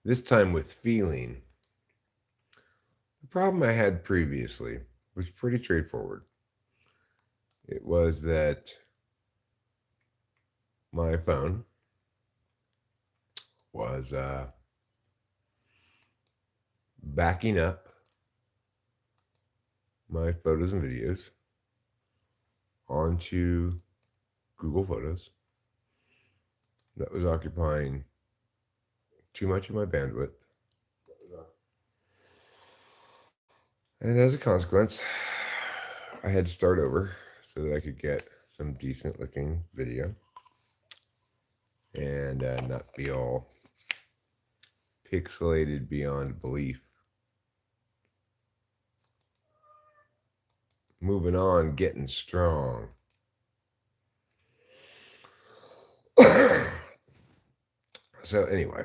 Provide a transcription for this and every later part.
this time with feeling. The problem I had previously was pretty straightforward. It was that my phone was backing up my photos and videos onto Google Photos. That was occupying too much of my bandwidth. And as a consequence, I had to start over so that I could get some decent looking video and not be all pixelated beyond belief. Moving on, getting strong. So anyway,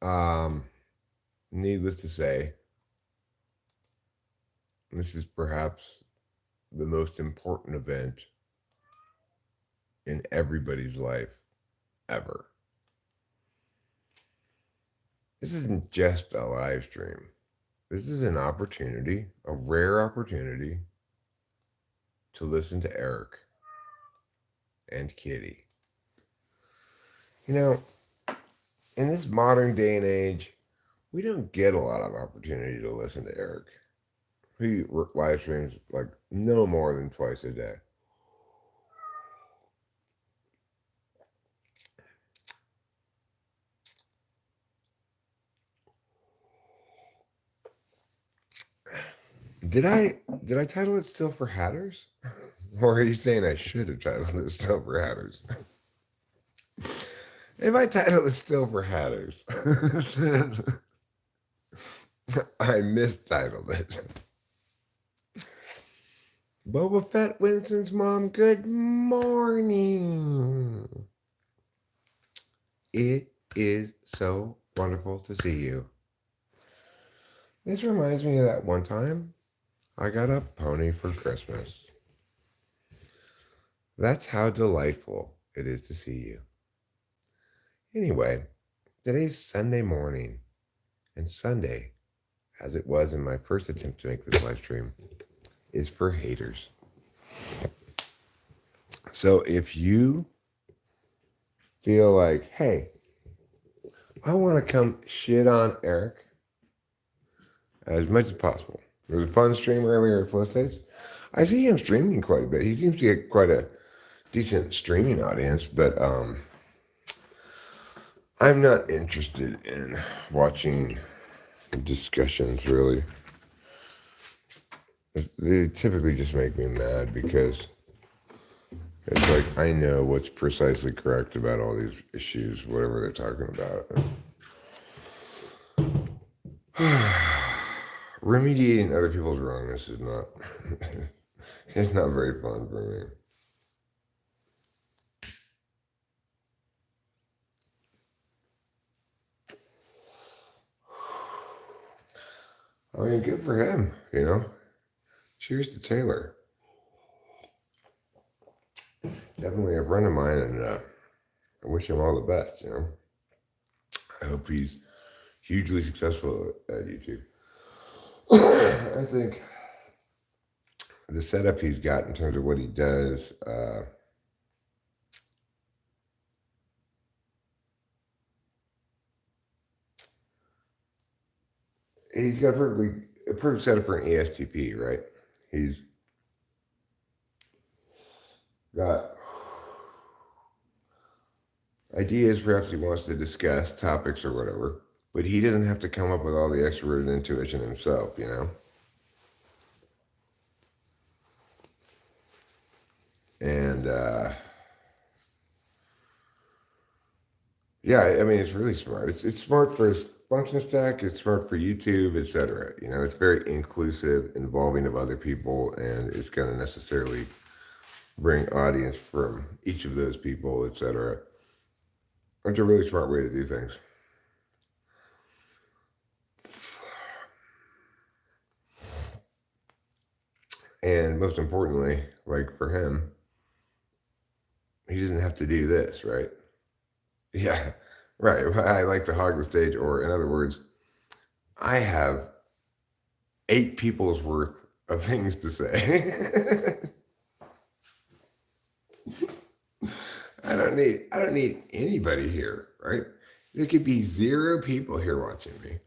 um, needless to say, this is perhaps the most important event in everybody's life ever. This isn't just a live stream. This is an opportunity, a rare opportunity, to listen to Eric and Kitty. You know, in this modern day and age, we don't get a lot of opportunity to listen to Eric. He live streams like no more than twice a day. Did I title it Still for Hatters? Or are you saying I should have titled it Still for Hatters? If I title it Still for Hatters, then I mistitled it. Boba Fett Winston's mom, good morning. It is so wonderful to see you. This reminds me of that one time I got a pony for Christmas. That's how delightful it is to see you. Anyway, today's Sunday morning, and Sunday, as it was in my first attempt to make this live stream, is for haters. So if you feel like, hey, I want to come shit on Eric as much as possible. There was a fun stream earlier at Flow States. I see him streaming quite a bit. He seems to get quite a decent streaming audience, but I'm not interested in watching discussions, really. They typically just make me mad because it's like I know what's precisely correct about all these issues, whatever they're talking about. Remediating other people's wrongness is not it's not very fun for me. I mean, good for him, you know. Cheers to Taylor. Definitely a friend of mine, and I wish him all the best, you know. I hope he's hugely successful at YouTube. I think the setup he's got in terms of what he does, he's got a perfect setup for an ESTP, right? He's got ideas perhaps he wants to discuss, topics or whatever, but he doesn't have to come up with all the extroverted intuition himself, you know? And, yeah, I mean, it's really smart. It's smart for his function stack, it's smart for YouTube, etc. You know, it's very inclusive, involving of other people, and it's going to necessarily bring audience from each of those people, etc. It's a really smart way to do things. And most importantly, like for him, he doesn't have to do this, right? Yeah, Right. I like to hog the stage, or in other words, I have 8 people's worth of things to say. I don't need anybody here, right? There could be 0 people here watching me,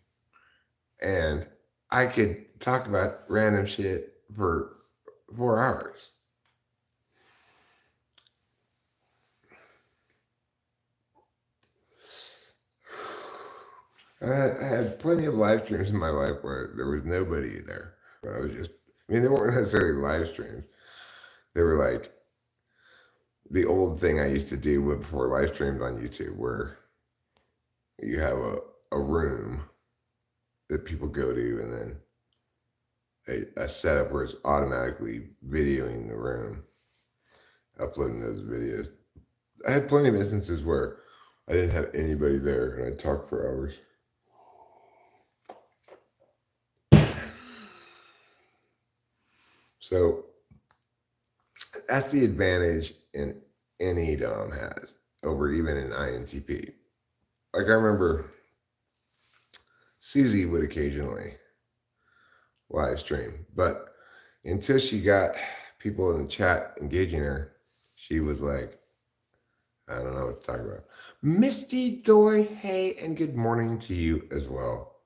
and I could talk about random shit for 4 hours. I had plenty of live streams in my life where there was nobody there. But I was just, I mean, they weren't necessarily live streams. They were like the old thing I used to do before live streams on YouTube, where you have a room that people go to, and then a setup where it's automatically videoing the room, uploading those videos. I had plenty of instances where I didn't have anybody there and I'd talk for hours. So that's the advantage in any DOM has over even an INTP. Like I remember Susie would occasionally live stream, but until she got people in the chat engaging her, she was like, I don't know what to talk about. Misty Doy, hey, and good morning to you as well.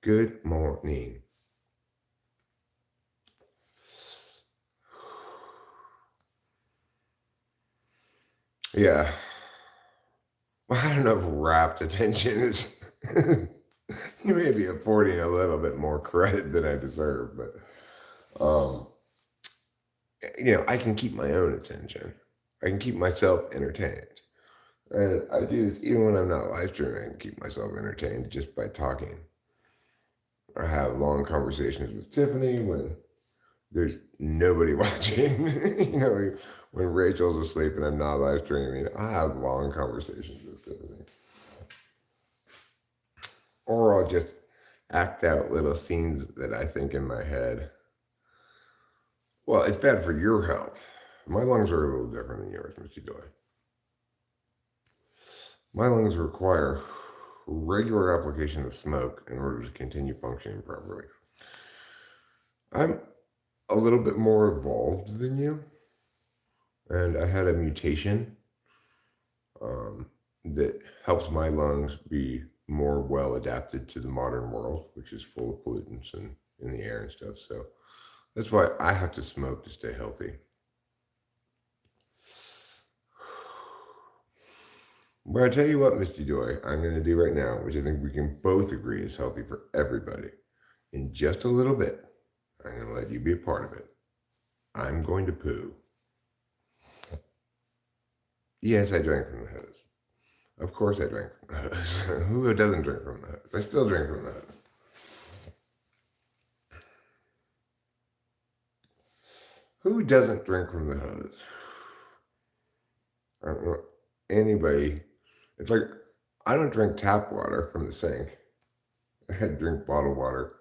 Good morning. Yeah. Well, I don't know if rapt attention is. You may be affording a little bit more credit than I deserve, but I can keep my own attention. I can keep myself entertained. And I do this even when I'm not live streaming. I can keep myself entertained just by talking. I have long conversations with Tiffany when there's nobody watching. When Rachel's asleep and I'm not live streaming, I have long conversations with Tiffany. Or I'll just act out little scenes that I think in my head. Well, it's bad for your health. My lungs are a little different than yours, Mr. Doy. My lungs require regular application of smoke in order to continue functioning properly. I'm a little bit more evolved than you, and I had a mutation that helps my lungs be more well adapted to the modern world, which is full of pollutants and in the air and stuff. So that's why I have to smoke to stay healthy. But I tell you what, Misty Doy, I'm going to do right now, which I think we can both agree is healthy for everybody. In just a little bit, I'm going to let you be a part of it. I'm going to poo. Yes, I drank from the hose. Of course I drank from the hose. Who doesn't drink from the hose? I still drink from the hose. Who doesn't drink from the hose? I don't know anybody. It's like I don't drink tap water from the sink. I drink bottled water,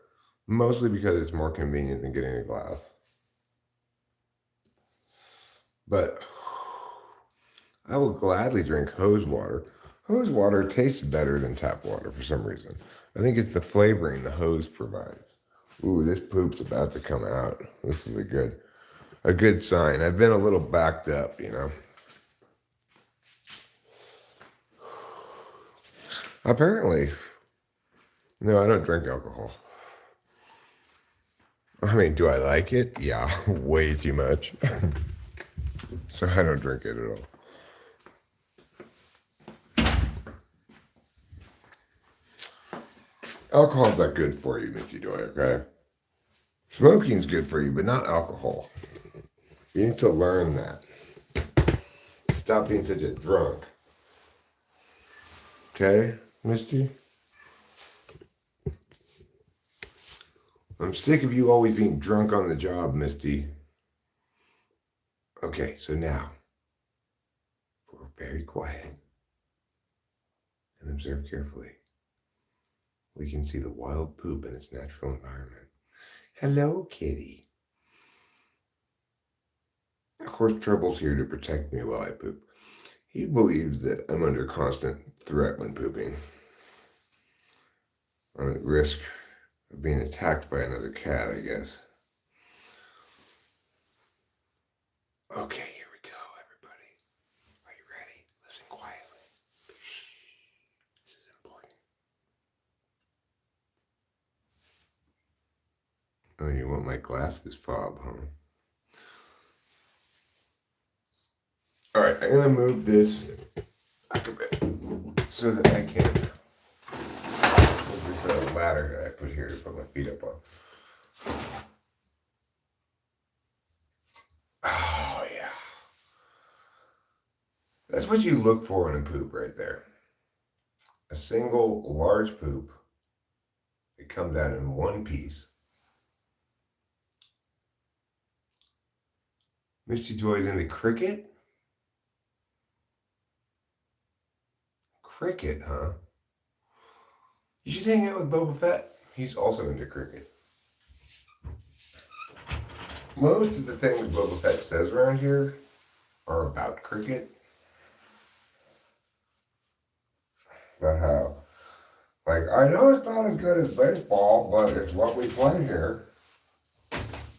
mostly because it's more convenient than getting a glass. But I will gladly drink hose water. Hose water tastes better than tap water for some reason. I think it's the flavoring the hose provides. Ooh, this poop's about to come out. This is a good sign. I've been a little backed up, Apparently, no, I don't drink alcohol. I mean, do I like it? Yeah, way too much. So I don't drink it at all. Alcohol's not good for you, Mickey Doy, okay? Smoking's good for you, but not alcohol. You need to learn that. Stop being such a drunk. Okay, Misty? I'm sick of you always being drunk on the job, Misty. Okay, so now, we're very quiet and observe carefully. We can see the wild poop in its natural environment. Hello, kitty. Of course, Trouble's here to protect me while I poop. He believes that I'm under constant threat when pooping. I'm at risk of being attacked by another cat, I guess. Okay, here we go, everybody. Are you ready? Listen quietly. This is important. Oh, you want my glasses fob, huh? All right, I'm gonna move this back a bit so that I can move this ladder that I put here to put my feet up on. Oh yeah, that's what you look for in a poop right there. A single large poop. It comes out in one piece. Misty Joy's into cricket? Cricket, huh? You should hang out with Boba Fett. He's also into cricket. Most of the things Boba Fett says around here are about cricket. About how, like, I know it's not as good as baseball, but it's what we play here.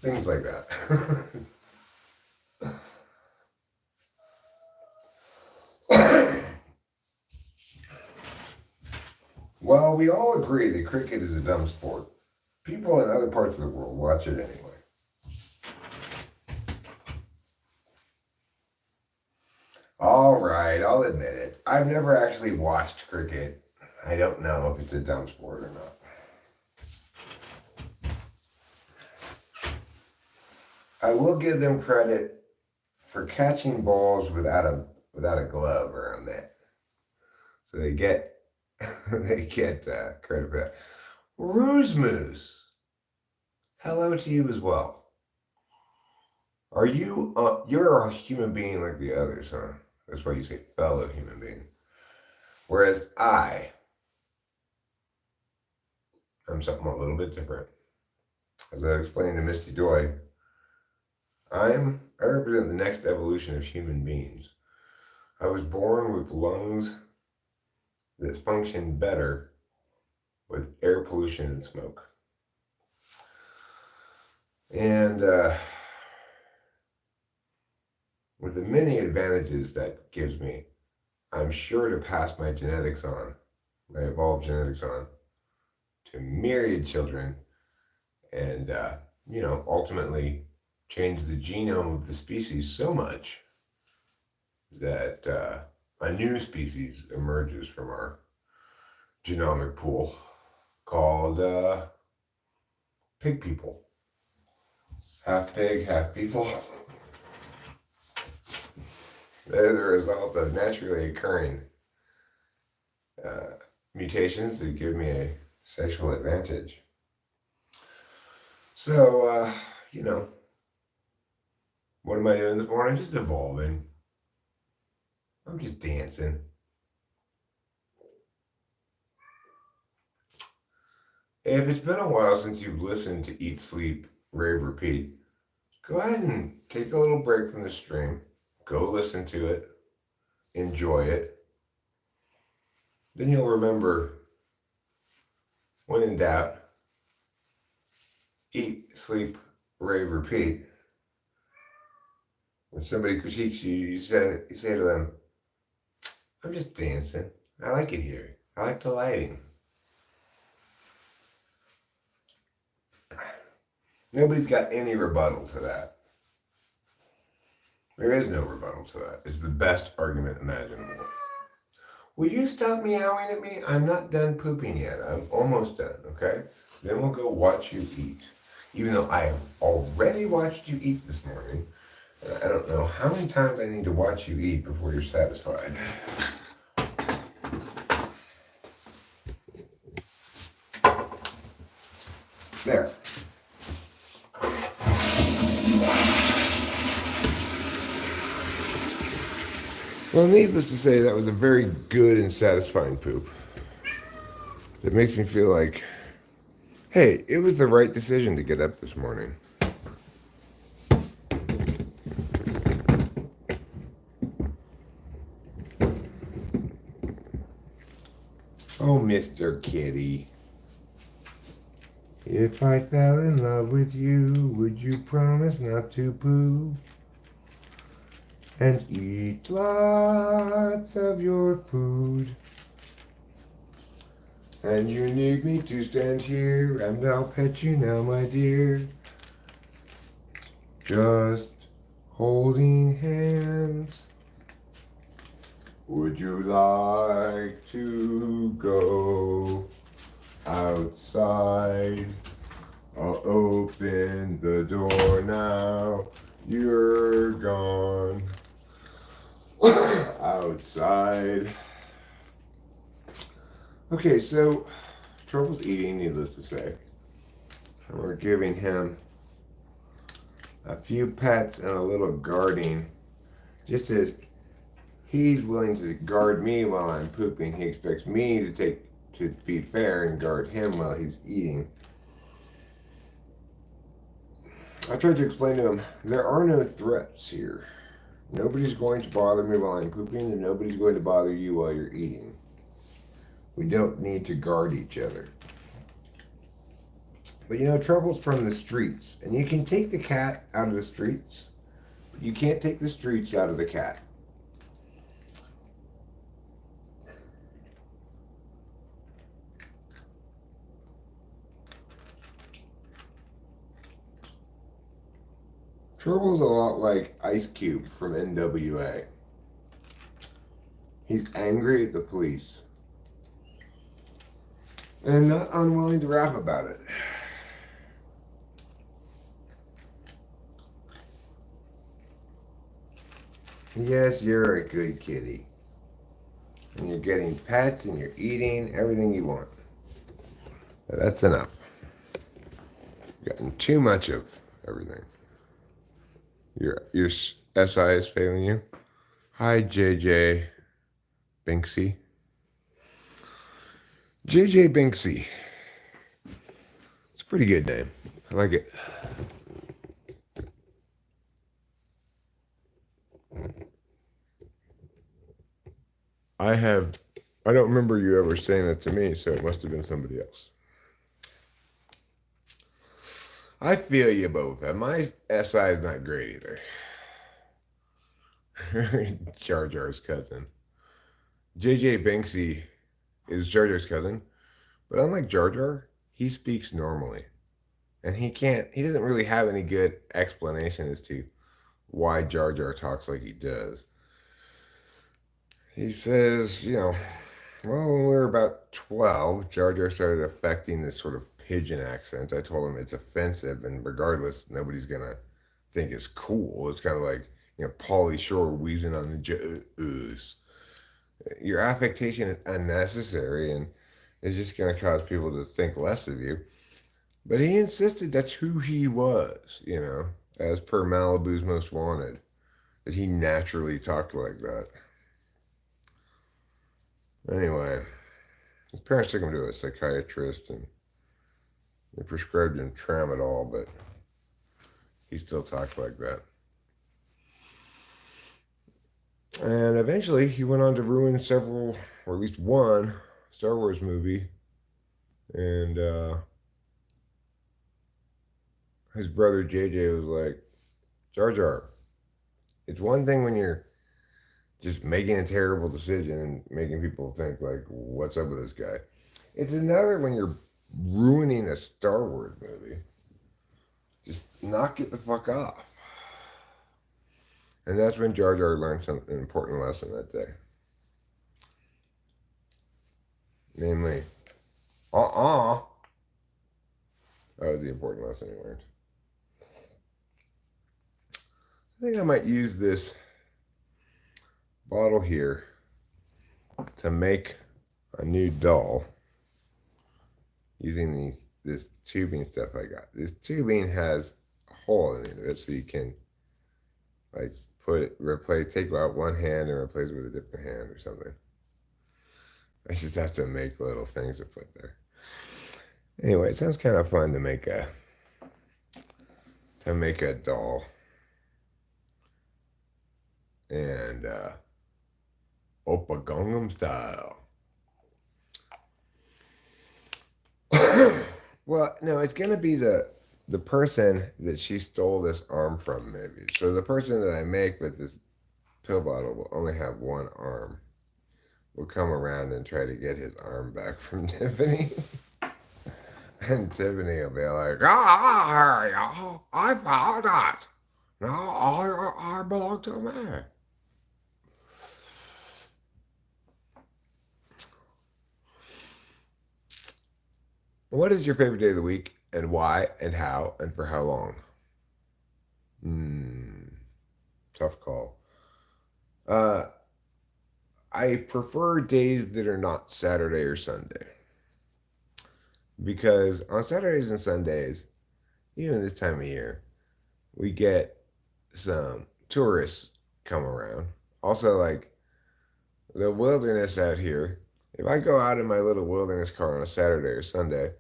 Things like that. Well, we all agree that cricket is a dumb sport. People in other parts of the world watch it anyway. All right, I'll admit it. I've never actually watched cricket. I don't know if it's a dumb sport or not. I will give them credit for catching balls without a glove or a mitt. So they get credit for that. Ruse Moose, hello to you as well. Are you, you're a human being like the others, huh? That's why you say fellow human being. Whereas I'm something a little bit different. As I explained to Misty Joy, I represent the next evolution of human beings. I was born with lungs that function better with air pollution and smoke. And with the many advantages that gives me, I'm sure to pass my genetics on, my evolved genetics on, to myriad children and, ultimately change the genome of the species so much that a new species emerges from our genomic pool called pig people. Half pig, half people. They're the result of naturally occurring mutations that give me a sexual advantage. So, what am I doing this morning? Just evolving. I'm just dancing. If it's been a while since you've listened to Eat, Sleep, Rave, Repeat, go ahead and take a little break from the stream. Go listen to it. Enjoy it. Then you'll remember, when in doubt, eat, sleep, rave, repeat. When somebody critiques you, you say to them, I'm just dancing. I like it here. I like the lighting. Nobody's got any rebuttal to that. There is no rebuttal to that. It's the best argument imaginable. Will you stop meowing at me? I'm not done pooping yet. I'm almost done, okay? Then we'll go watch you eat. Even though I have already watched you eat this morning, and I don't know how many times I need to watch you eat before you're satisfied. There. Well, needless to say, that was a very good and satisfying poop. It makes me feel like, hey, it was the right decision to get up this morning. Oh, Mr. Kitty. If I fell in love with you, would you promise not to poo? And eat lots of your food. And you need me to stand here, and I'll pet you now, my dear. Just holding hands. Would you like to go outside? I'll open the door now. You're gone. Outside. Okay, so Trouble's eating, needless to say. And we're giving him a few pets and a little guarding. Just as he's willing to guard me while I'm pooping, he expects me to be fair and guard him while he's eating. I tried to explain to him, there are no threats here. Nobody's going to bother me while I'm pooping, and nobody's going to bother you while you're eating. We don't need to guard each other. But you know, Trouble's from the streets, and you can take the cat out of the streets, but you can't take the streets out of the cat. Trouble's a lot like Ice Cube from NWA. He's angry at the police and not unwilling to rap about it. Yes, you're a good kitty. And you're getting pets and you're eating everything you want. That's enough. You've gotten too much of everything. Your SI is failing you. Hi, JJ Binksy. JJ Binksy. It's a pretty good name. I like it. I don't remember you ever saying that to me, so it must have been somebody else. I feel you both. And my SI is not great either. Jar Jar's cousin. JJ Binksy is Jar Jar's cousin, but unlike Jar Jar, he speaks normally. And he doesn't really have any good explanation as to why Jar Jar talks like he does. He says, well, when we were about 12, Jar Jar started affecting this sort of pigeon accent. I told him it's offensive, and regardless, nobody's going to think it's cool. It's kind of like, Pauly Shore wheezing on the J's. Your affectation is unnecessary, and it's just going to cause people to think less of you. But he insisted that's who he was, as per Malibu's Most Wanted, that he naturally talked like that. Anyway, his parents took him to a psychiatrist, and they prescribed him tramadol, but he still talked like that. And eventually, he went on to ruin several, or at least one, Star Wars movie. And his brother JJ was like, Jar Jar, it's one thing when you're just making a terrible decision and making people think, like, what's up with this guy? It's another when you're ruining a Star Wars movie. Just knock it the fuck off. And that's when Jar Jar learned an important lesson that day. Namely, that was the important lesson he learned. I think I might use this bottle here to make a new doll using this tubing stuff I got. This tubing has a hole in it, so you can take out one hand and replace it with a different hand or something. I just have to make little things to put there. Anyway, it sounds kind of fun to make a doll. And Oppa Gangnam Style. Well, no, it's gonna be the person that she stole this arm from, maybe. So the person that I make with this pill bottle will only have one arm. Will come around and try to get his arm back from Tiffany. And Tiffany will be like, I found that. Now I belong to me. What is your favorite day of the week and why and how and for how long? Hmm, tough call. Uh, I prefer days that are not Saturday or Sunday because on Saturdays and Sundays, even this time of year, we get some tourists come around. Also, like the wilderness out here, if I go out in my little wilderness car on a Saturday or Sunday,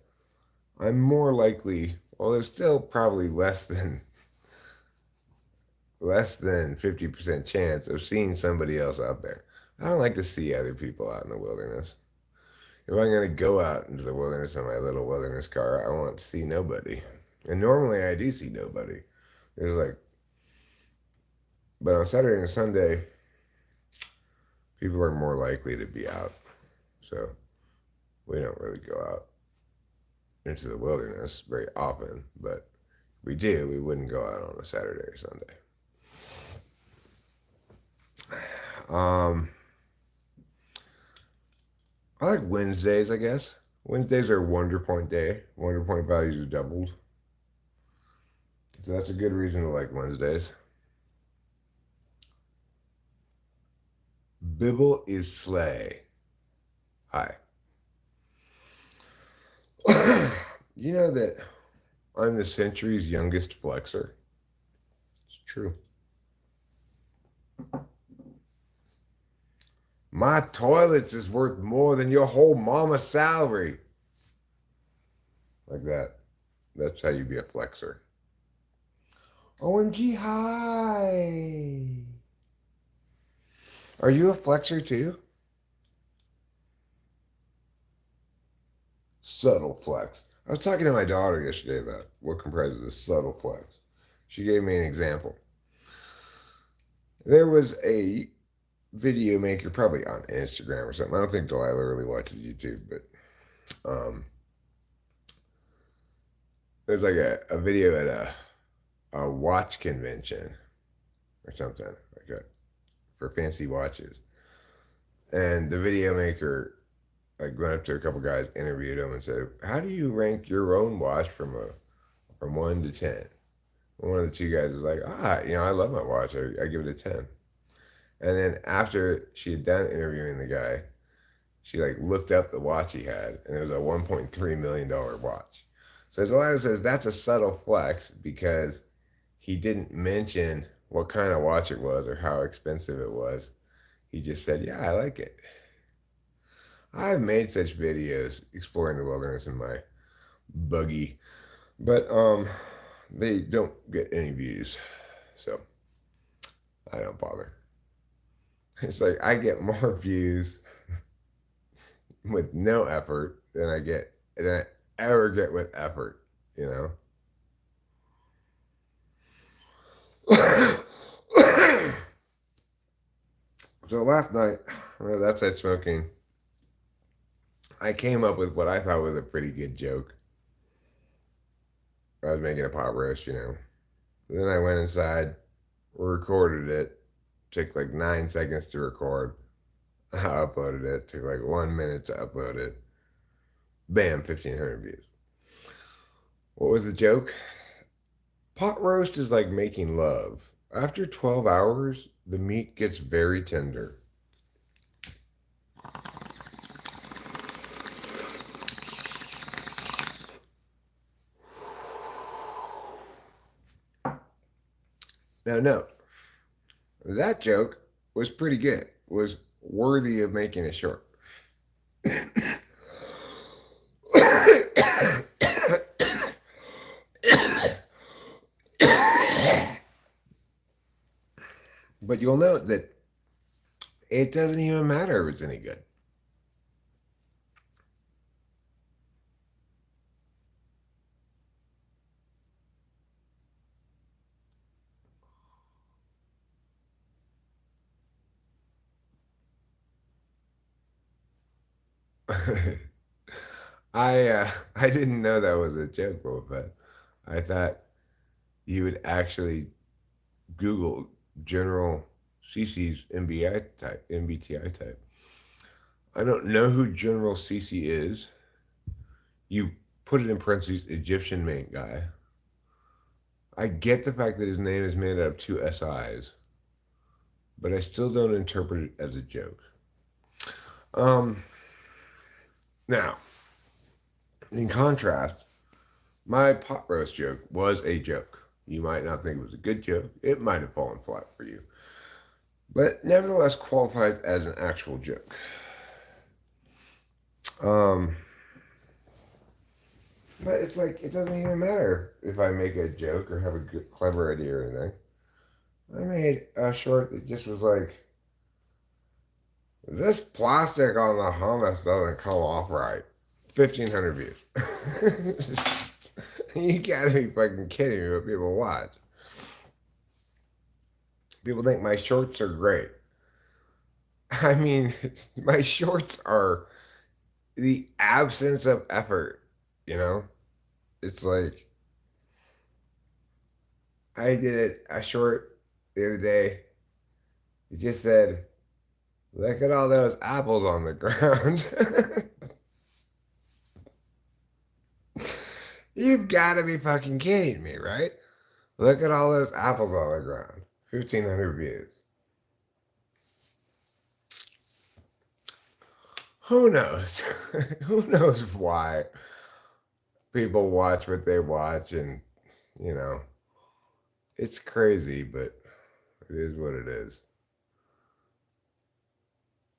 I'm more likely, well, there's still probably less than 50% chance of seeing somebody else out there. I don't like to see other people out in the wilderness. If I'm going to go out into the wilderness in my little wilderness car, I want to see nobody. And normally I do see nobody. There's like, but on Saturday and Sunday, people are more likely to be out. So we don't really go out into the wilderness very often, but if we do, we wouldn't go out on a Saturday or Sunday. Um, I like Wednesdays, I guess. Wednesdays are Wonder Point Day. Wonder Point values are doubled. So that's a good reason to like Wednesdays. Bibble is Slay. Hi. You know that I'm the century's youngest flexor? It's true. My toilets is worth more than your whole mama's salary. Like that. That's how you be a flexor. OMG, hi. Are you a flexor too? Subtle flex. I was talking to my daughter yesterday about what comprises a subtle flex. She gave me an example. There was a video maker, probably on Instagram or something. I don't think Delilah really watches YouTube, but there's like a video at a watch convention or something like that for fancy watches. And the video maker like went up to a couple guys, interviewed them, and said, "How do you rank your own watch from 1 to 10?" And one of the two guys was like, I love my watch. I give it a 10. And then after she had done interviewing the guy, she like looked up the watch he had, and it was a $1.3 million watch. So Delilah says that's a subtle flex because he didn't mention what kind of watch it was or how expensive it was. He just said, "Yeah, I like it." I've made such videos exploring the wilderness in my buggy, but they don't get any views, so I don't bother. It's like I get more views with no effort than I ever get with effort, you know. So last night, well, that's it smoking. I came up with what I thought was a pretty good joke. I was making a pot roast, you know. Then I went inside, recorded it. Took like 9 seconds to record. I uploaded it. Took like 1 minute to upload it. Bam, 1,500 views. What was the joke? Pot roast is like making love. After 12 hours, the meat gets very tender. Now, note, that joke was pretty good, was worthy of making it short. But you'll note that it doesn't even matter if it's any good. I didn't know that was a joke, but I thought you would actually Google General CC's MBTI type. I don't know who General CC is. You put it in parentheses, Egyptian main guy. I get the fact that his name is made out of two SIs, but I still don't interpret it as a joke. Um, Now, in contrast, my pot roast joke was a joke. You might not think it was a good joke. It might have fallen flat for you, but nevertheless qualifies as an actual joke. Um, but it's like it doesn't even matter if I make a joke or have a good, clever idea or anything. I made a short that just was like, this plastic on the hummus doesn't come off right. 1,500 views. You gotta be fucking kidding me what people watch. People think my shorts are great. I mean, my shorts are the absence of effort, you know? It's like, I did a short the other day. It just said, look at all those apples on the ground. You've got to be fucking kidding me, right? Look at all those apples on the ground. 1,500 views. Who knows? Who knows why people watch what they watch and, you know, it's crazy, but it is what it is.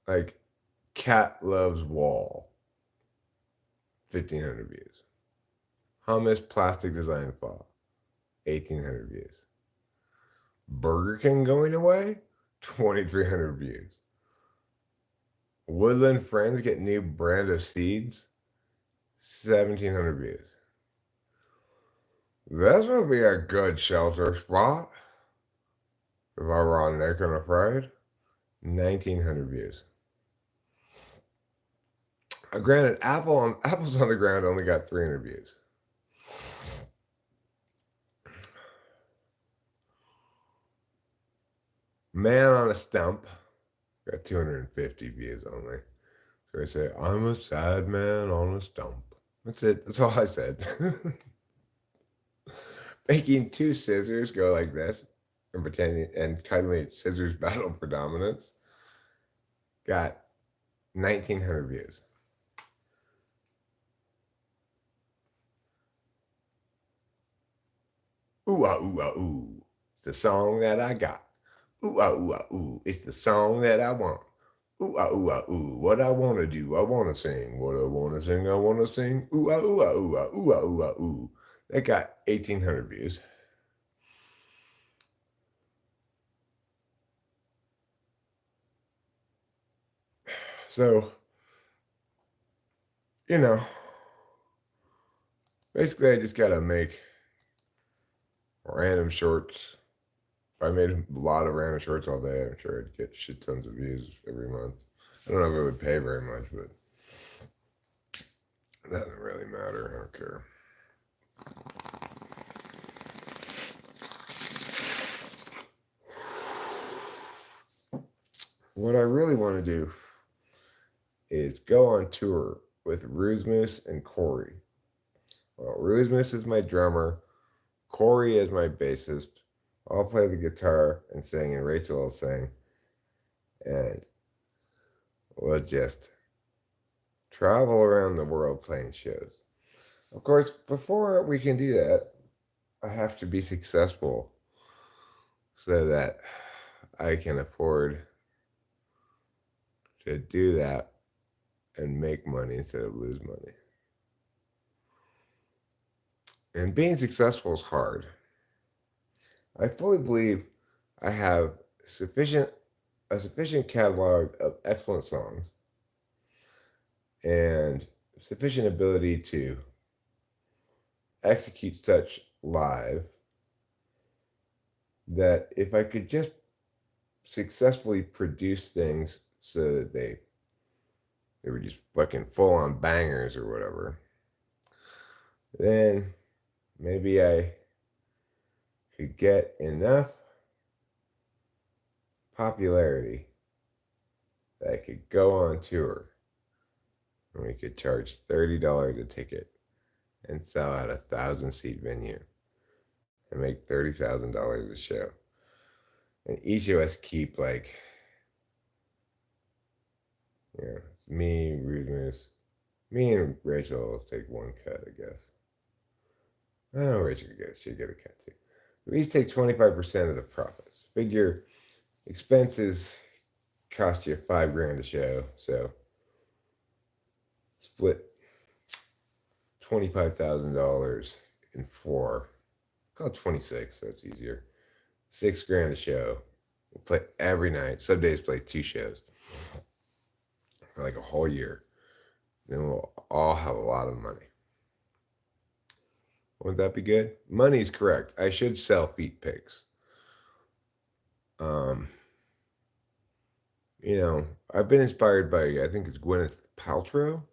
Like, Cat Loves Wall, 1,500 views. Hummus Plastic Design Fall, 1,800 views. Burger King going away, 2,300 views. Woodland Friends get new brand of seeds, 1,700 views. This would be a good shelter spot if I were on Nick and Afraid. 1,900 views. Granted, Apples on the Ground only got 300 views. Man on a Stump got 250 views only. So I say, I'm a sad man on a stump. That's it. That's all I said. Making two scissors go like this and pretending and kindly scissors battle for dominance got 1,900 views. Ooh ah ooh ah ooh. It's the song that I got. Ooh ah ooh ah ooh. It's the song that I want. Ooh ah ooh ah ooh. What I wanna do, I wanna sing. What I wanna sing, I wanna sing. Ooh ah ooh ah ooh ah ooh ah ooh ah ooh. That got 1,800 views. So, you know, basically I just gotta make random shorts. If I made a lot of random shorts all day, I'm sure I'd get shit tons of views every month. I don't know if it would pay very much, but it doesn't really matter. I don't care. What I really want to do is go on tour with Rusmus and Corey. Well, Rusmus is my drummer, Corey is my bassist. I'll play the guitar and sing, and Rachel will sing. And we'll just travel around the world playing shows. Of course, before we can do that, I have to be successful so that I can afford to do that and make money instead of lose money. And being successful is hard. I fully believe I have a sufficient catalog of excellent songs and sufficient ability to execute such live that if I could just successfully produce things so that they they were just fucking full on bangers or whatever, then maybe I could get enough popularity that I could go on tour and we could charge $30 a ticket and sell out 1,000-seat venue and make $30,000 a show. And each of us keep like, it's me, Rudmus, me and Rachel will take one cut, I guess. I know Rachel should get a cut too. We each take 25% of the profits. Figure expenses cost you $5,000 a show, so split $25,000 in four. Call it 26, so it's easier. $6,000 a show. We'll play every night. Some days play 2 shows for like a whole year. Then we'll all have a lot of money. Wouldn't that be good? Money's correct. I should sell feet pics. Um, I've been inspired by, I think it's Gwyneth Paltrow.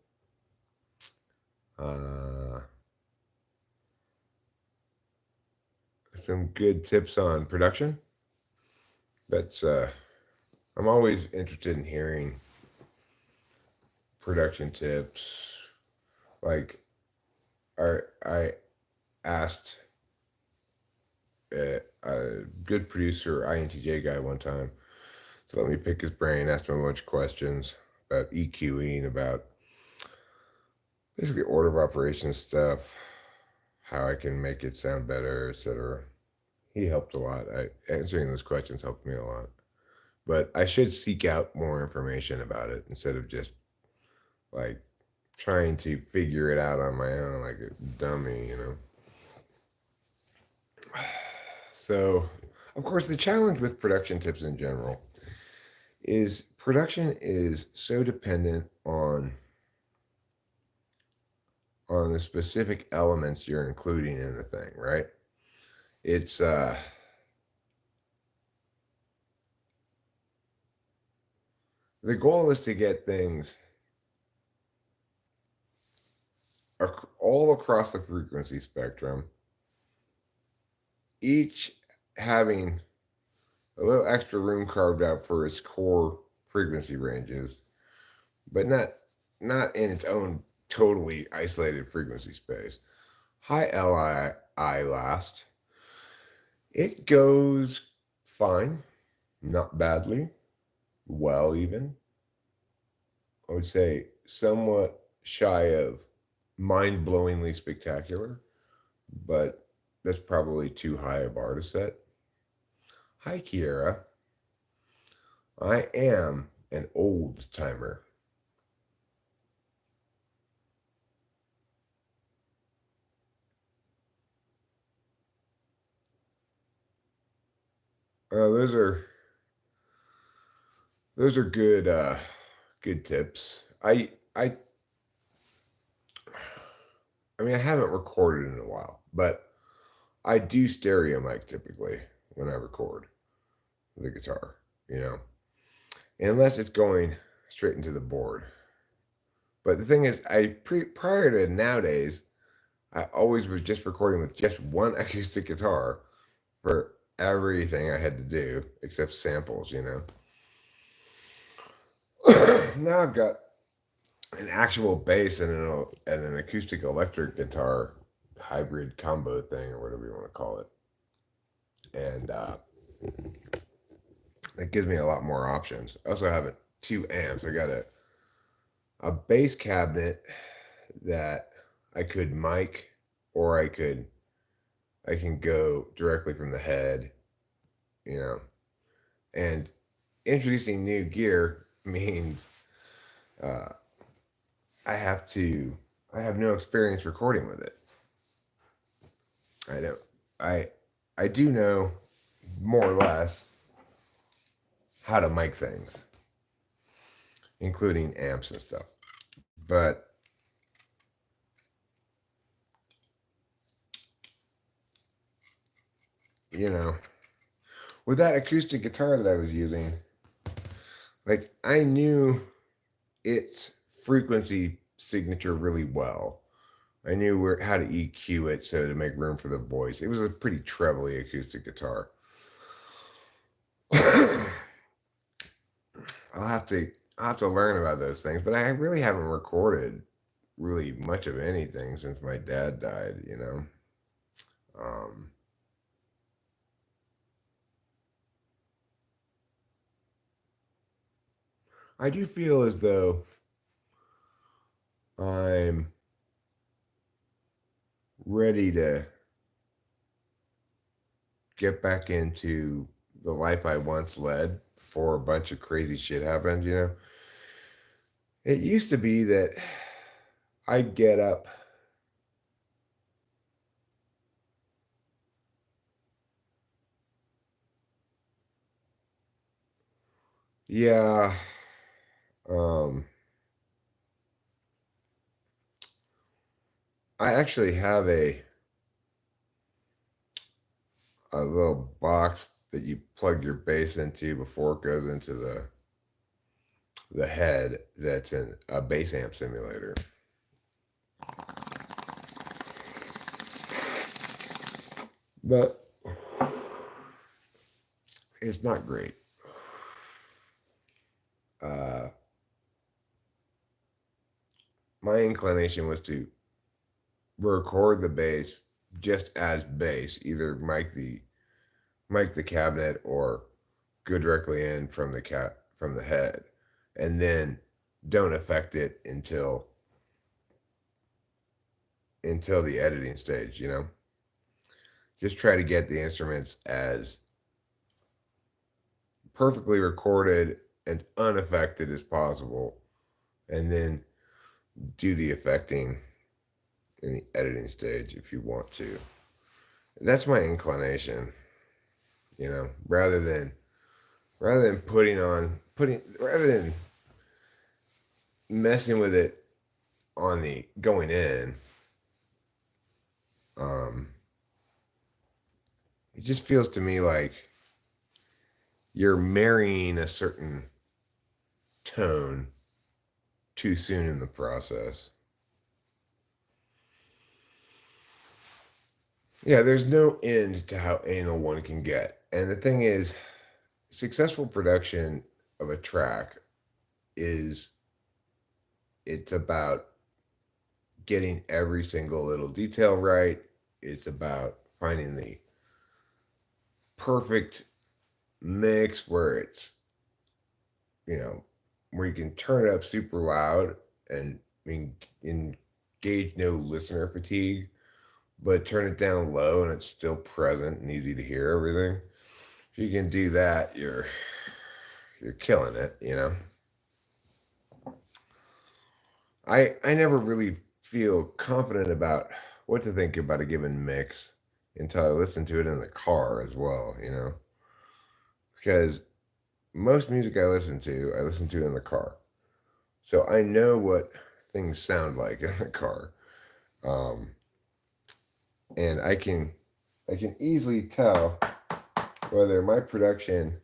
Some good tips on production. That's I'm always interested in hearing production tips. Like, I asked a good producer, INTJ guy, one time to let me pick his brain, asked him a bunch of questions about EQing, about basically order of operations stuff, how I can make it sound better, etc. He helped a lot. Answering those questions helped me a lot. But I should seek out more information about it instead of just like trying to figure it out on my own like a dummy. So, of course, the challenge with production tips in general is production is so dependent on the specific elements you're including in the thing, right? It's the goal is to get things all across the frequency spectrum, each having a little extra room carved out for its core frequency ranges, but not in its own totally isolated frequency space. High LI last. It goes fine, not badly, well even. I would say somewhat shy of mind-blowingly spectacular, but that's probably too high a bar to set. Hi, Kiera. I am an old timer. Those are good tips. I mean, I haven't recorded in a while, but I do stereo mic typically when I record the guitar, unless it's going straight into the board. But the thing is, prior to nowadays, I always was just recording with just one acoustic guitar for everything I had to do except samples. Now I've got an actual bass and an acoustic electric guitar hybrid combo thing or whatever you want to call it, and it gives me a lot more options. I also have 2 amps. I got a bass cabinet that I could mic, or I can go directly from the head, and introducing new gear means I have no experience recording with it. I do know more or less how to mic things, including amps and stuff. But with that acoustic guitar that I was using, like I knew its frequency signature really well. I knew how to EQ it so to make room for the voice. It was a pretty trebly acoustic guitar. I'll have to I'll have to learn about those things, but I really haven't recorded really much of anything since my dad died, you know. Um, I do feel as though I'm ready to get back into the life I once led before a bunch of crazy shit happened, you know. It used to be that I'd get up. Yeah. Um, I actually have a little box that you plug your bass into before it goes into the head that's in a bass amp simulator. But it's not great. Uh, my inclination was to record the bass just as bass, either mic the cabinet or go directly in from from the head, and then don't affect it until the editing stage. You know, just try to get the instruments as perfectly recorded and unaffected as possible, and then do the affecting in the editing stage if you want to. That's my inclination, you know, rather than putting rather than messing with it on the going in. um it just feels to me like you're marrying a certain tone too soon in the process. Yeah, there's no end to how anal one can get. And the thing is, successful production of a track is it's about getting every single little detail right. It's about finding the perfect mix where it's, you know, where you can turn it up super loud and engage no listener fatigue, but turn it down low and it's still present and easy to hear everything. If you can do that, you're killing it, you know. I never really feel confident about what to think about a given mix until I listen to it in the car as well, you know. Because most music I listen to in the car. So I know what things sound like in the car. Um, and I can easily tell whether my production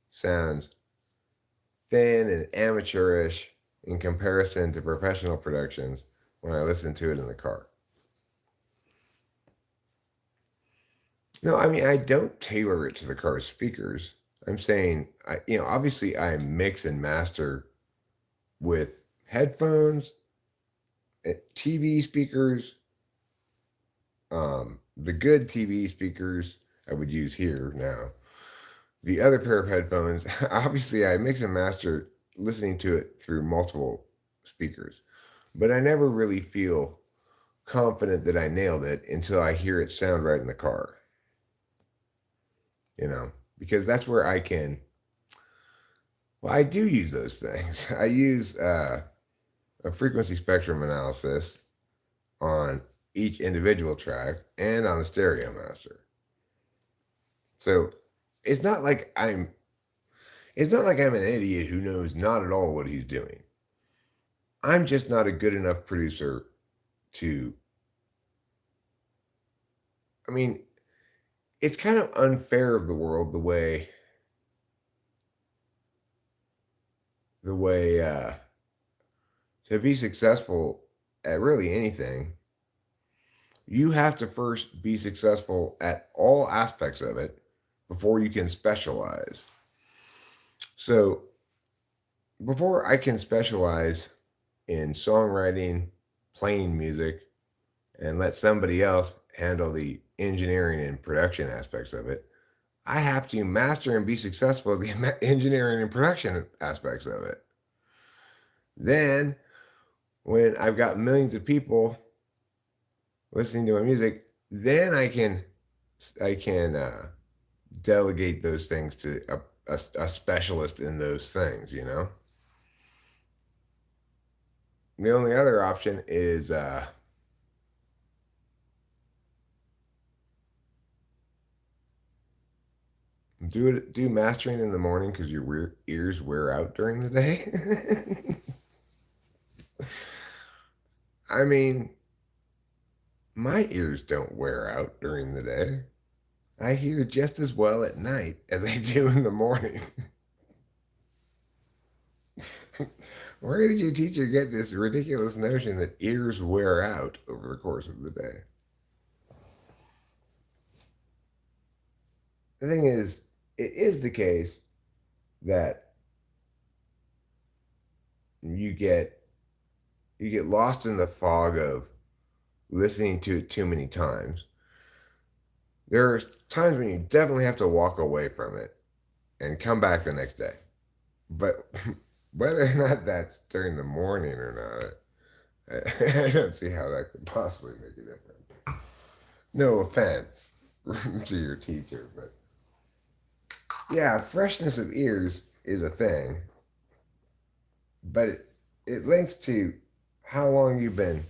sounds thin and amateurish in comparison to professional productions when I listen to it in the car. No, I mean I don't tailor it to the car's speakers. I'm saying you know, obviously I mix and master with headphones, TV speakers, the good TV speakers I would use here now. The other pair of headphones, obviously I mix and master listening to it through multiple speakers, but I never really feel confident that I nailed it until I hear it sound right in the car, you know, because that's where I can. Well, I do use those things. I use a frequency spectrum analysis on each individual track and on the stereo master. So it's not like I'm an idiot who knows not at all what he's doing. I'm just not a good enough producer to. I mean, it's kind of unfair of the world the way to be successful at really anything, you have to first be successful at all aspects of it before you can specialize. So, before I can specialize in songwriting, playing music, and let somebody else handle the engineering and production aspects of it, I have to master and be successful at the engineering and production aspects of it. Then, when I've got millions of people listening to my music, then I can delegate those things to a specialist in those things. The only other option is do mastering in the morning because your ears wear out during the day. I mean, my ears don't wear out during the day. I hear just as well at night as I do in the morning. Where did your teacher get this ridiculous notion that ears wear out over the course of the day? The thing is, it is the case that you get you get lost in the fog of listening to it too many times. There are times when you definitely have to walk away from it and come back the next day. But whether or not that's during the morning or not, I don't see how that could possibly make a difference. No offense to your teacher, but yeah, freshness of ears is a thing, but it links to how long you've been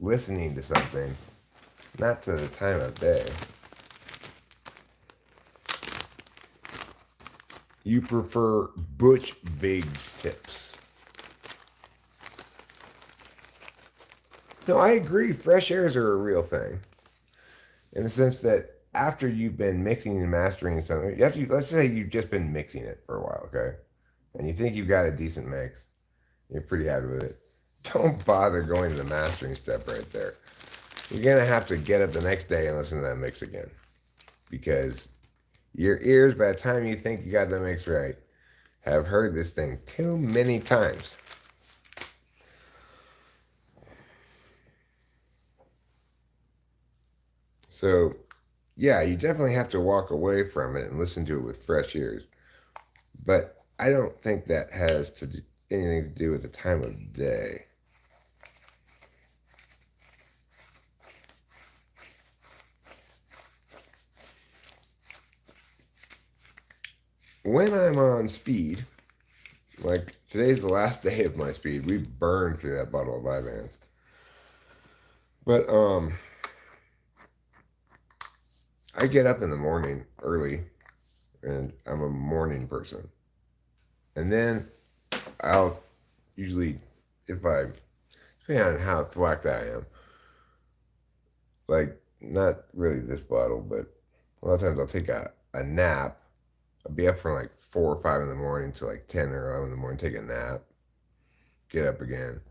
listening to something, not to the time of day. You prefer Butch Vig's tips. No, I agree. Fresh airs are a real thing in the sense that after you've been mixing and mastering something, let's say you've just been mixing it for a while, okay? And you think you've got a decent mix, you're pretty happy with it. Don't bother going to the mastering step right there. You're going to have to get up the next day and listen to that mix again because your ears, by the time you think you got the mix right, have heard this thing too many times. So, yeah, you definitely have to walk away from it and listen to it with fresh ears. But I don't think that has anything to do with the time of day. When I'm on speed, like today's the last day of my speed, we burned through that bottle of Vyvanse. But I get up in the morning early, and I'm a morning person. And then I'll usually, depending on how thwacked I am, like not really this bottle, but a lot of times I'll take a nap. I'll be up from like 4 or 5 in the morning to like 10 or 11 in the morning, take a nap, get up again.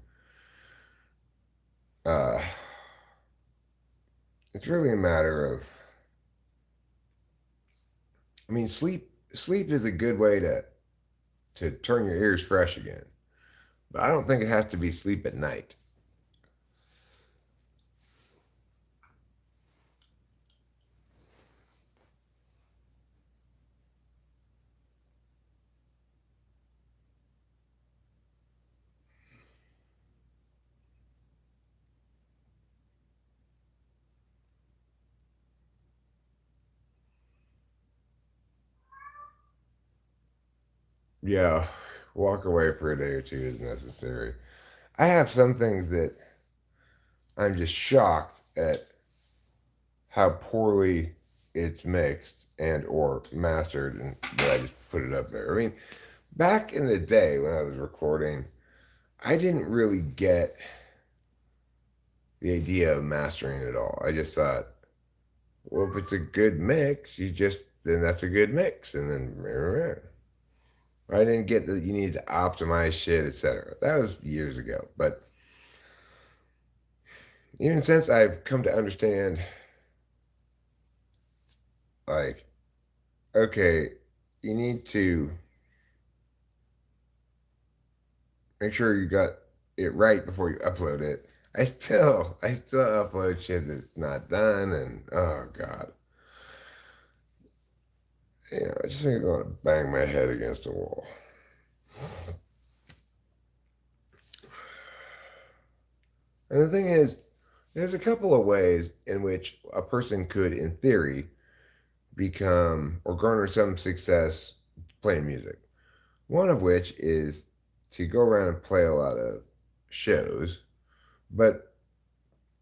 Uh, it's really a matter of, I mean, sleep is a good way to turn your ears fresh again. But I don't think it has to be sleep at night. Yeah, walk away for a day or two is necessary. I have some things that I'm just shocked at how poorly it's mixed and or mastered and that I just put it up there. I mean, back in the day when I was recording, I didn't really get the idea of mastering it all. I just thought, well, if it's a good mix, then that's a good mix. And then I didn't get that you need to optimize shit, etc. That was years ago. But even since I've come to understand, like, okay, you need to make sure you got it right before you upload it. I still upload shit that's not done, and oh god, I just think I'm gonna bang my head against a wall. And the thing is, there's a couple of ways in which a person could, in theory, become or garner some success playing music. One of which is to go around and play a lot of shows, but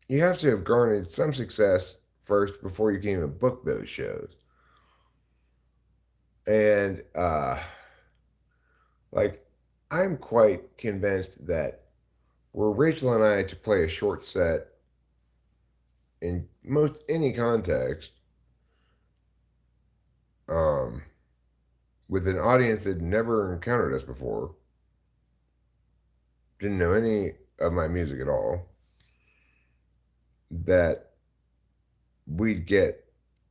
you have to have garnered some success first before you can even book those shows. And like, I'm quite convinced that were Rachel and I to play a short set in most any context, um, with an audience that never encountered us before, didn't know any of my music at all, that we'd get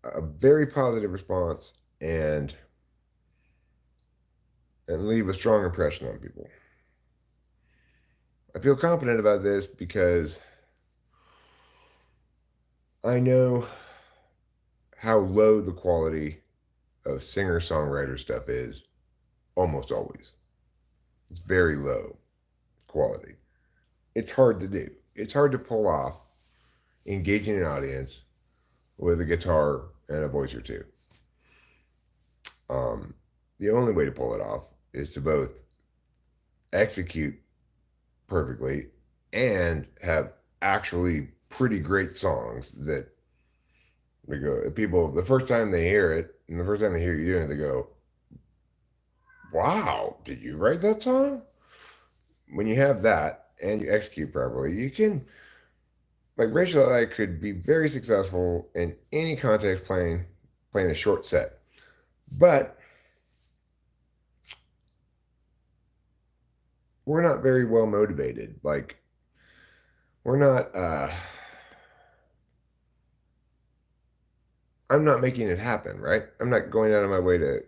a very positive response and leave a strong impression on people. I feel confident about this because I know how low the quality of singer songwriter stuff is almost always. It's very low quality. It's hard to do. It's hard to pull off engaging an audience with a guitar and a voice or two. Um, the only way to pull it off is to both execute perfectly and have actually pretty great songs that they go, people, the first time they hear it and the first time they hear you doing it, they go, wow, did you write that song? When you have that and you execute properly, you can, like Rachel and I could be very successful in any context playing a short set. But we're not very well motivated. Like, we're not I'm not making it happen, right? I'm not going out of my way to.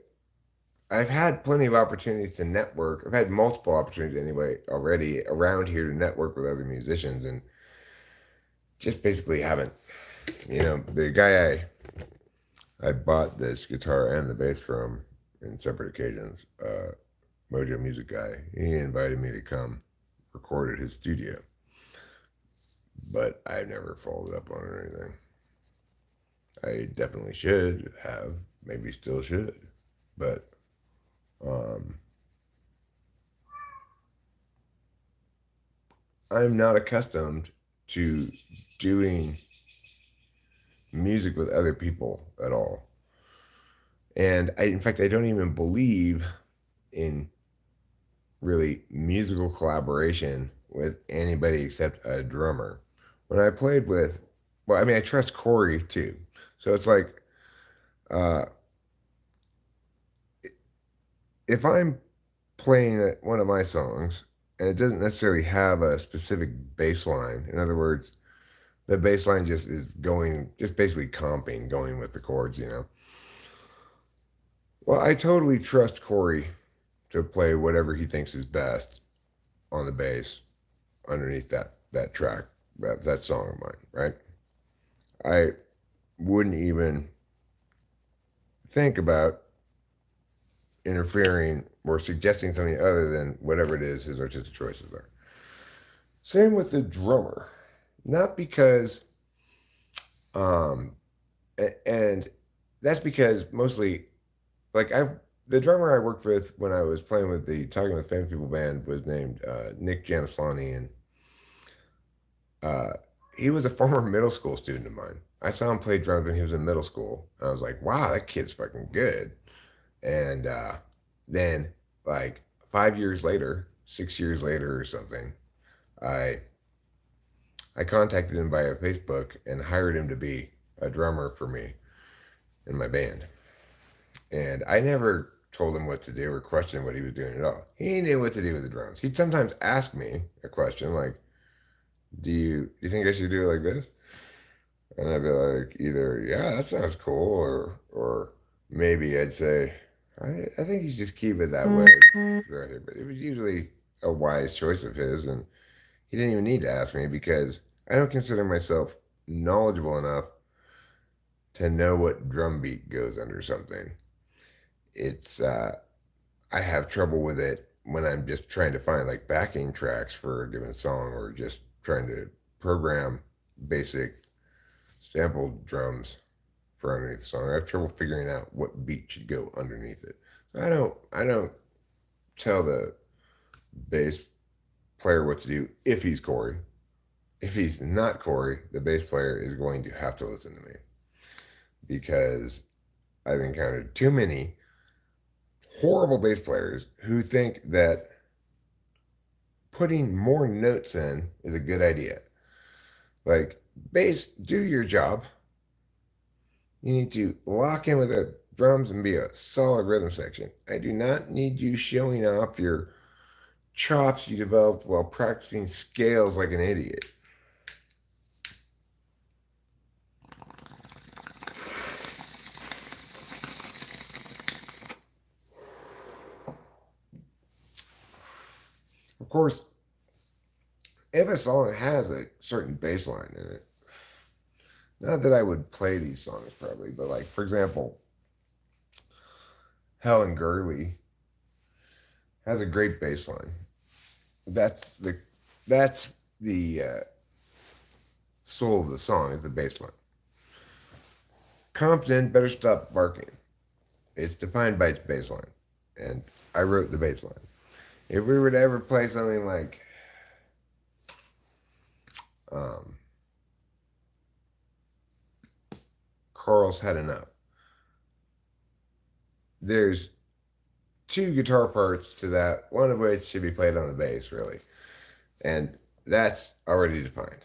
I've had plenty of opportunities to network. I've had multiple opportunities anyway already around here to network with other musicians and just basically haven't. The guy I bought this guitar and the bass from in separate occasions, Mojo Music guy, he invited me to come record at his studio, but I never followed up on it or anything. I definitely should have, maybe still should, but um, I'm not accustomed to doing music with other people at all. And in fact, I don't even believe in really musical collaboration with anybody except a drummer. When I played with, well, I mean, I trust Corey too. So it's like, uh, if I'm playing one of my songs and it doesn't necessarily have a specific bass line, in other words, the bass line just is going, just basically comping, going with the chords. Well, I totally trust Corey to play whatever he thinks is best on the bass underneath that track, that song of mine, right? I wouldn't even think about interfering or suggesting something other than whatever it is his artistic choices are. Same with the drummer, not because, um, and that's because mostly, like the drummer I worked with when I was playing with the Talking with Famous People band was named Nick Janislani, and uh, he was a former middle school student of mine. I saw him play drums when he was in middle school. I was like, wow, that kid's fucking good. And then, like 5 years later, 6 years later, or something, I I contacted him via Facebook and hired him to be a drummer for me in my band. And I never. told him what to do or questioned what he was doing at all. He knew what to do with the drums. He'd sometimes ask me a question like, do you think I should do it like this? And I'd be like, either, yeah, that sounds cool, or maybe I'd say, I think you should just keep it that way. Right. But it was usually a wise choice of his, and he didn't even need to ask me because I don't consider myself knowledgeable enough to know what drum beat goes under something. It's I have trouble with it when I'm just trying to find like backing tracks for a given song or just trying to program basic sampled drums for underneath the song. I have trouble figuring out what beat should go underneath it. So I don't tell the bass player what to do if he's Corey. If he's not Corey, the bass player is going to have to listen to me because I've encountered too many horrible bass players who think that putting more notes in is a good idea. Like, bass, do your job. You need to lock in with the drums and be a solid rhythm section. I do not need you showing off your chops you developed while practicing scales like an idiot. Of course, if a song has a certain bass line in it, not that I would play these songs probably, but like, for example, Helen Gurley has a great bass line. That's the soul of the song is the bass line. Compton, Better Stop Barking. It's defined by its bass line, and I wrote the bass line. If we were to ever play something like um, Carl's Had Enough, there's two guitar parts to that, one of which should be played on the bass, really. And that's already defined.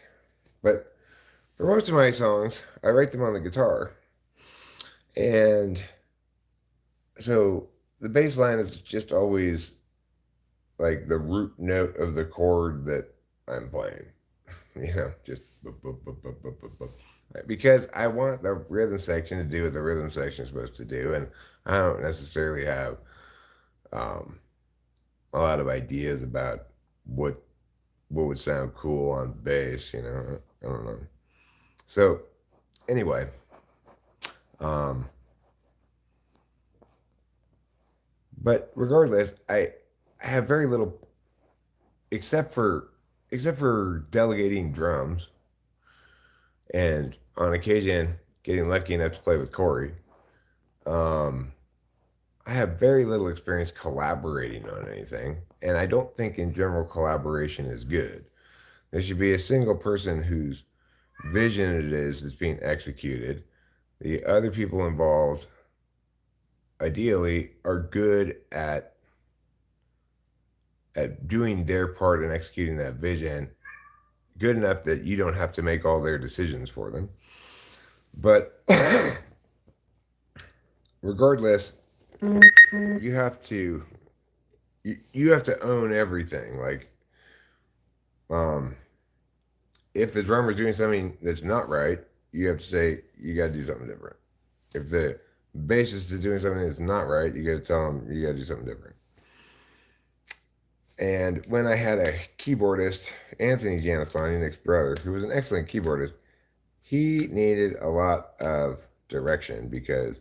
But for most of my songs, I write them on the guitar. And so the bass line is just always like the root note of the chord that I'm playing. Just boop, boop, boop, boop, boop, boop, boop. Because I want the rhythm section to do what the rhythm section is supposed to do. And I don't necessarily have a lot of ideas about what would sound cool on bass, I don't know. So anyway, but regardless, I have very little except for delegating drums and on occasion getting lucky enough to play with Corey. I have very little experience collaborating on anything, and I don't think in general collaboration is good. There should be a single person whose vision it is that's being executed. The other people involved, ideally, are good at doing their part in executing that vision, good enough that you don't have to make all their decisions for them. But regardless, you have to own everything. Like, if the drummer's doing something that's not right, you have to say you got to do something different. If the bassist is doing something that's not right, you got to tell them you got to do something different. And when I had a keyboardist, Anthony Janissani, Nick's brother, who was an excellent keyboardist, he needed a lot of direction because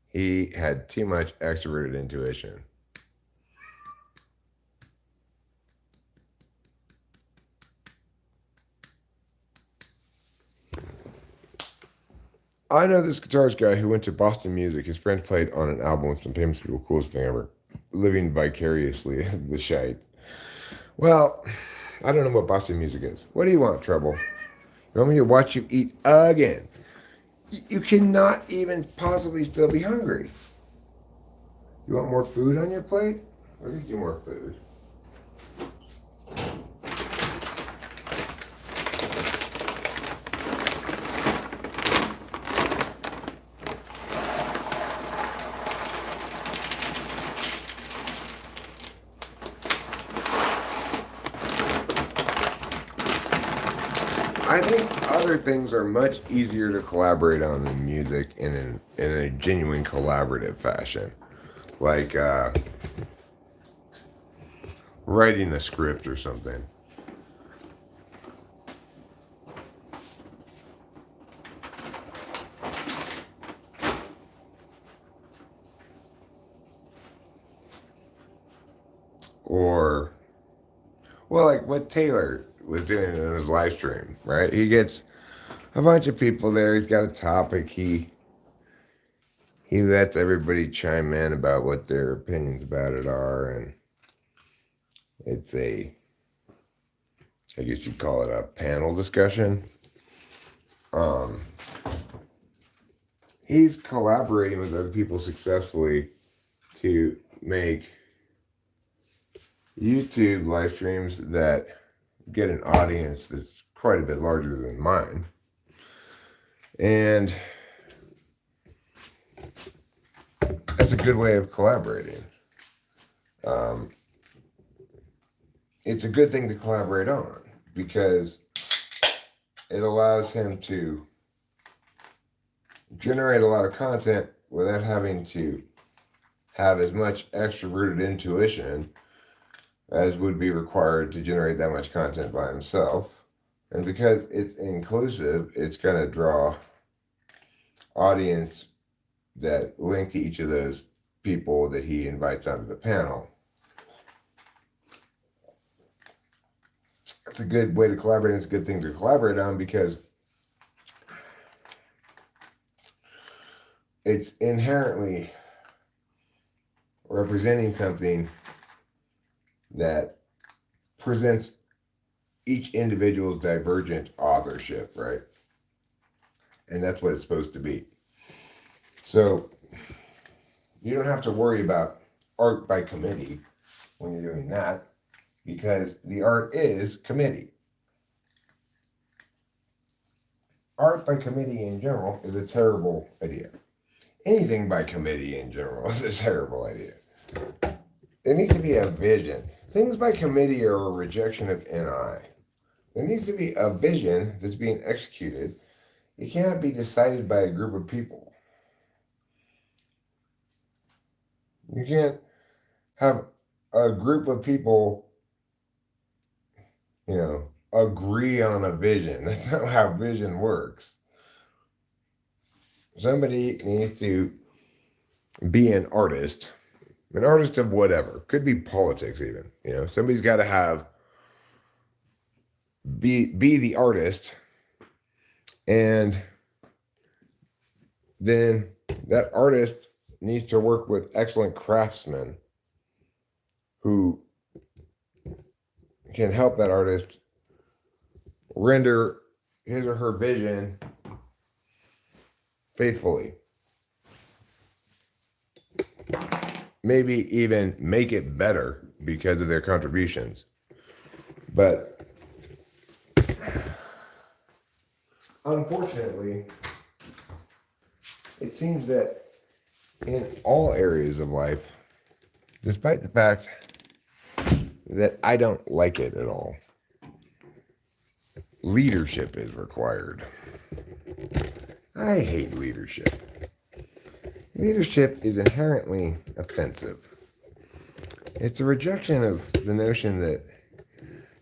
he had too much extroverted intuition. I know this guitarist guy who went to Boston Music. His friends played on an album with some famous people, coolest thing ever. Living vicariously as the shite. Well, I don't know what Boston Music is. What do you want, Trouble? You want me to watch you eat again? You cannot even possibly still be hungry. You want more food on your plate? I'll get you more food. I think other things are much easier to collaborate on than music in a genuine collaborative fashion. Like writing a script or something. Or, well, like what Taylor was doing in his live stream, right? He gets a bunch of people there. He's got a topic. He lets everybody chime in about what their opinions about it are, and it's I guess you'd call it a panel discussion. Um, he's collaborating with other people successfully to make YouTube live streams that get an audience that's quite a bit larger than mine. And that's a good way of collaborating. It's a good thing to collaborate on because it allows him to generate a lot of content without having to have as much extroverted intuition as would be required to generate that much content by himself. And because it's inclusive, it's going to draw audience that link to each of those people that he invites onto the panel. It's a good way to collaborate. It's a good thing to collaborate on because it's inherently representing something that presents each individual's divergent authorship, right? And that's what it's supposed to be. So you don't have to worry about art by committee when you're doing that because the art is committee. Art by committee in general is a terrible idea. Anything by committee in general is a terrible idea. There needs to be a vision. Things by committee are a rejection of NI. There needs to be a vision that's being executed. It cannot be decided by a group of people. You can't have a group of people, agree on a vision. That's not how vision works. Somebody needs to be an artist of whatever. Could be politics even. Somebody's got to be the artist, and then that artist needs to work with excellent craftsmen who can help that artist render his or her vision faithfully. Maybe even make it better because of their contributions. But unfortunately, it seems that in all areas of life, despite the fact that I don't like it at all, leadership is required. I hate leadership. Leadership is inherently offensive. It's a rejection of the notion that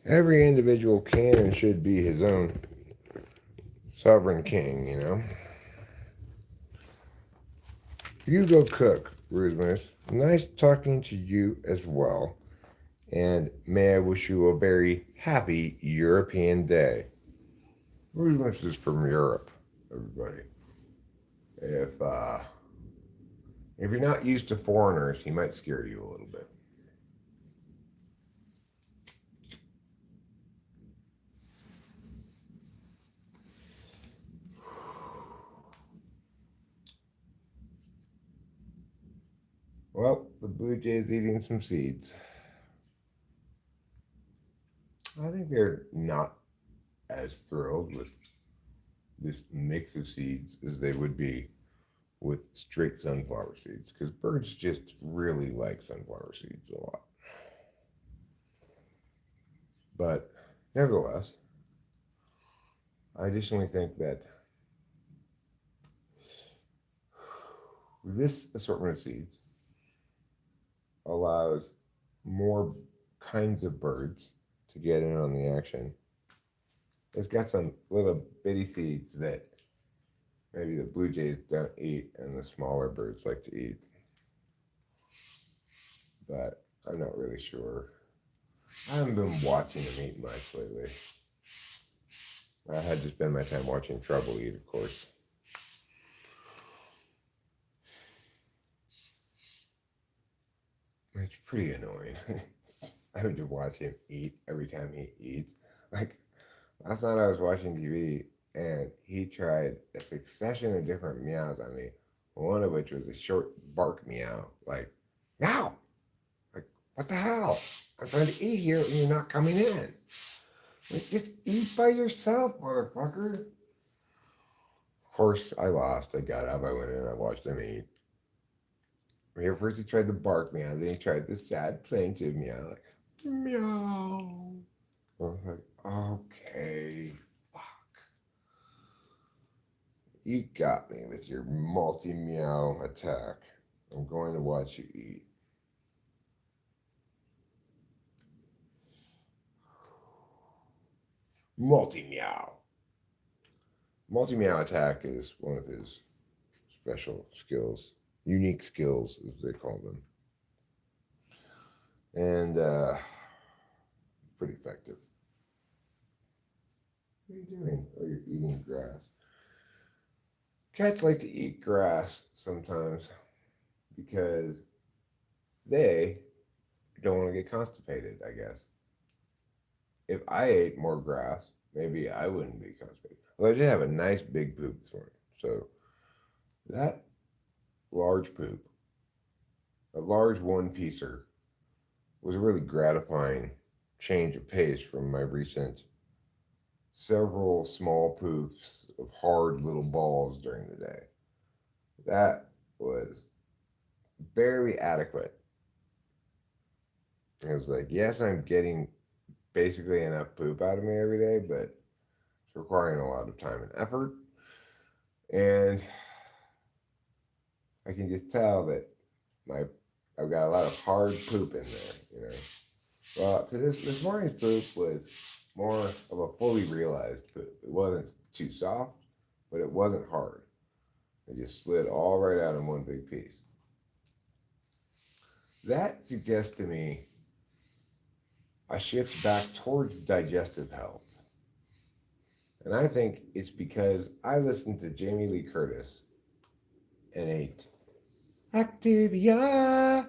every individual can and should be his own sovereign king, You go cook, Roosmus. Nice talking to you as well. And may I wish you a very happy European day. Roosmus is from Europe, everybody. If you're not used to foreigners, he might scare you a little bit. Well, the blue jay is eating some seeds. I think they're not as thrilled with this mix of seeds as they would be with straight sunflower seeds, because birds just really like sunflower seeds a lot. But nevertheless, I additionally think that this assortment of seeds allows more kinds of birds to get in on the action. It's got some little bitty seeds that maybe the blue jays don't eat and the smaller birds like to eat. But I'm not really sure. I haven't been watching them eat much lately. I had to spend my time watching Trouble eat, of course. It's pretty annoying. I would just watch him eat every time he eats. Like last night I was watching TV and he tried a succession of different meows on me. One of which was a short bark meow, like meow. Like what the hell? I'm trying to eat here and you're not coming in. Like just eat by yourself, motherfucker. Of course I lost. I got up. I went in. I watched him eat. Here first he tried the bark meow, then he tried the sad plaintive meow, like meow. I was like, okay, fuck. You got me with your multi meow attack. I'm going to watch you eat. Multi meow. Multi meow attack is one of his special skills, unique skills as they call them. And pretty effective. What are you doing? Oh, you're eating grass. Cats like to eat grass sometimes because they don't want to get constipated, I guess. If I ate more grass, maybe I wouldn't be constipated. Well, I did have a nice big poop this morning. So that large poop, a large one piecer, was a really gratifying change of pace from my recent several small poops of hard little balls during the day. That was barely adequate. It was like, yes, I'm getting basically enough poop out of me every day, but it's requiring a lot of time and effort. And I can just tell that my I've got a lot of hard poop in there. Well, to this morning's poop was more of a fully realized poop. It wasn't too soft, but it wasn't hard. It just slid all right out in one big piece. That suggests to me a shift back towards digestive health. And I think it's because I listened to Jamie Lee Curtis and ate Activia.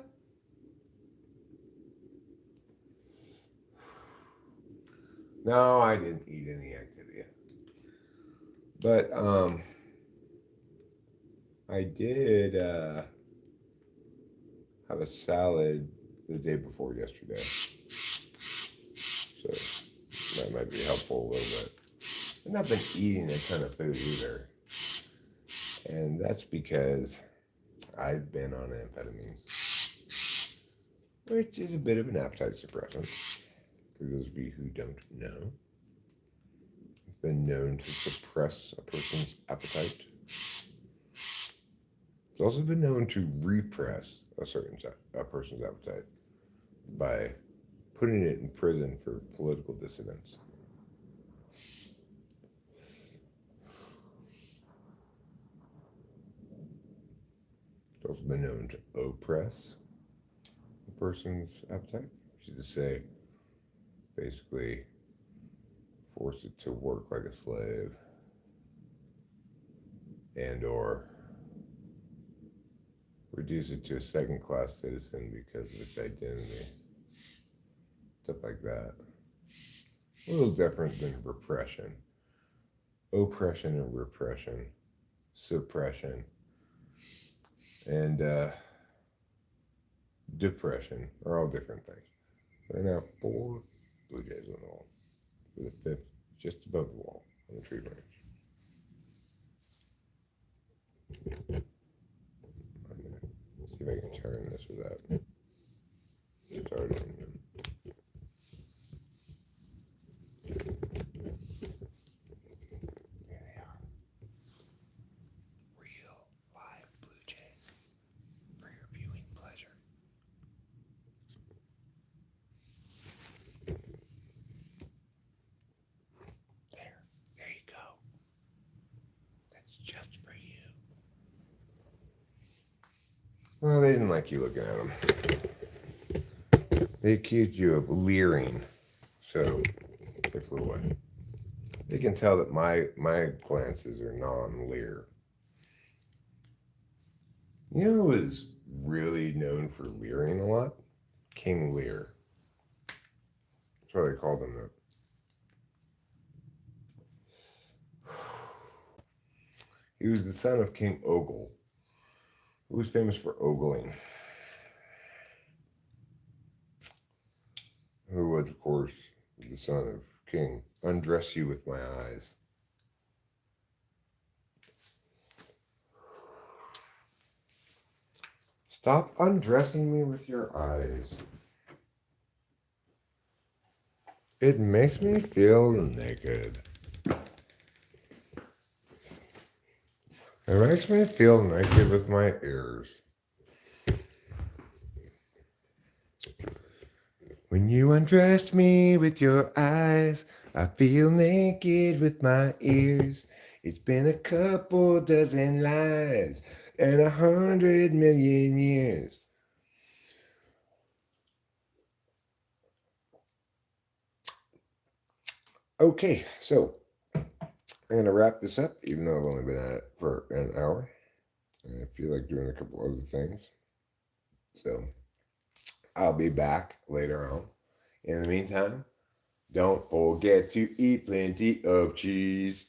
No, I didn't eat any Activia. But I did have a salad the day before yesterday. So that might be helpful a little bit. I've not been eating a ton of food either. And that's because I've been on amphetamines, which is a bit of an appetite suppressant. For those of you who don't know, it's been known to suppress a person's appetite. It's also been known to repress a person's appetite by putting it in prison for political dissidents. It's also been known to oppress a person's appetite, which is to say, basically force it to work like a slave and or reduce it to a second-class citizen because of its identity. Stuff like that. A little different than repression. Oppression and repression. Suppression. And depression are all different things. There are now 4 blue jays on the wall, with a 5th just above the wall on the tree branch. See if I can turn this without starting. just for you. Well, they didn't like you looking at them. They accused you of leering, so they flew away. They can tell that my glances are non-leer. You know who is really known for leering a lot? King Lear. That's why they called him that. He was the son of King Ogle, who was famous for ogling. Who was, of course, the son of King Undress You With My Eyes. Stop undressing me with your eyes. It makes me feel naked. It makes me feel naked with my ears. When you undress me with your eyes, I feel naked with my ears. It's been a couple dozen lives and 100 million years. Okay, so I'm going to wrap this up, even though I've only been at it for an hour. I feel like doing a couple other things. So I'll be back later on. In the meantime, don't forget to eat plenty of cheese.